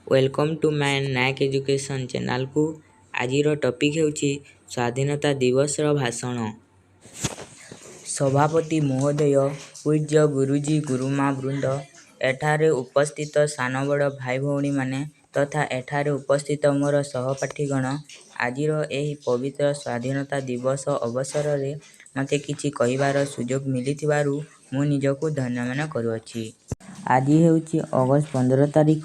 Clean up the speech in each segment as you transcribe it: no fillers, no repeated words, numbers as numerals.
Welcome to my Nayak education channel को। आजिर topic हेउची स्वाधीनता दिवस भाषण। सभापति महोदय, पूज्य गुरुजी गुरुमा वृंद, एठारे उपस्थित सान बड़ भाई भौणी माने तथा एठारे उपस्थित मोर सहपाठीगण, आजिर एही पवित्र स्वाधीनता दिवस अवसर रे मते किछि कहिबार सुजोग मिलिथिबारु मु निजकु धन्य मन करुअछि। आज हेउची अगस्त 15 तारिख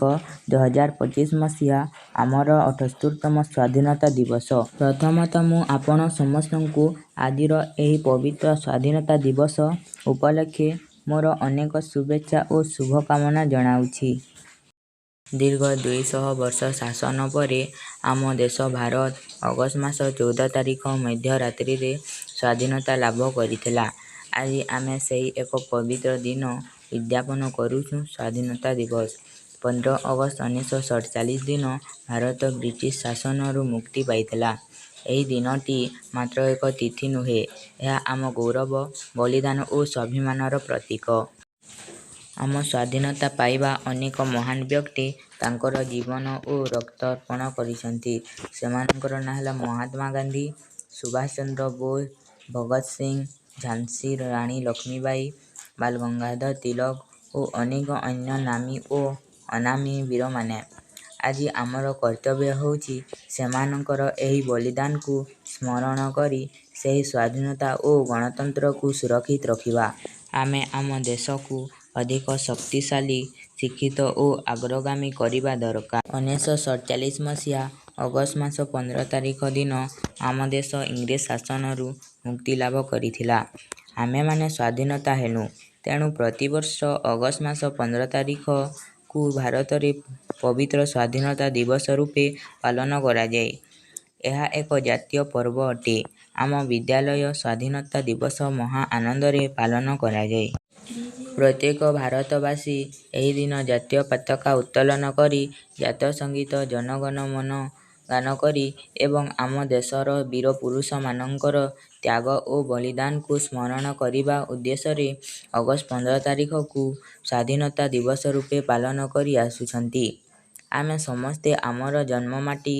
2025 मसीहा आमर 78तम स्वाधीनता दिवस। प्रथमतः मु आपण समस्तଙ୍କୁ आजिर एही पवित्र स्वाधीनता दिवस उपलक्षे मोर अनेक शुभेच्छा और शुभकामना जणाउछि। दीर्घ 200 वर्ष शासन परे आम देश भारत अगस्त मास 14 तारिख मध्य रात्रि रे स्वाधीनता लाभ करिथिला। आज आमे सेही एक पवित्र दिन उद्यापन करुछु स्वाधीनता दिवस। 15 अगस्त 1947 दिन भारत ब्रिटिश शासनरु मुक्ति पाइथिला। एही दिनटी मात्र एक तिथि नुहे, यह आम गौरव, बलिदान और स्वाभिमानर प्रतीक। आम स्वाधीनता पाइबा अनेक महान व्यक्ति तांकर जीवन और रक्त अर्पण करिसंती। सेमानकर ना हला महात्मा गांधी, सुभाष चंद्र बोस, भगत सिंह, झांसी रानी लक्ष्मीबाई, बाल गंगाधर तिलक और अनेक अन्य नामी और अनामी वीर माने। आज आमर कर्तव्य होउची सेमानकर एही बलिदान को स्मरण करी सेही स्वाधीनता और गणतंत्र को सुरक्षित रखिबा। आमे आम देश को अधिक शक्तिशाली, शिक्षित और अग्रगामी करिबा दरकार। 1947 मसीहा अगस्त मास 15 तारिख दिन आम देश इंग्रेज शासनरु मुक्ति लाभ करिथिला। आमे माने स्वाधीनता हेनु, तेणु प्रतिवर्ष अगस्त मास 15 तारिख को भारत रे पवित्र स्वाधीनता दिवस रूपे पालन करा जाए। यह एक जातीय पर्व अटे। आम विद्यालय स्वाधीनता दिवस महा आनंद रे पालन करा जाए। प्रत्येक भारतवासी एही दिन जातीय पताका उत्तोलन करी जातीय संगीत जनगण मन गान करी एवं आम देशर वीर पुरुष मानकर त्याग और बलिदान को स्मरण करिबा उद्देश्य रे अगस्त 15 तारिख को स्वाधीनता दिवस रूपे पालन करी आसुछंती। आमे समस्ते आमर जन्ममाटी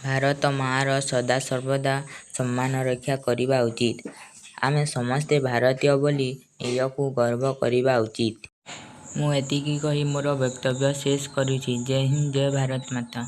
भारत मार सदा सर्वदा सम्मान रक्षा करिबा उचित। आमे समस्ते भारतीय बोली एयकु गर्व करिबा उचित। मु एतिकी कही मोर वक्तव्य शेष करुछि। जय हिंद, जय भारत माता।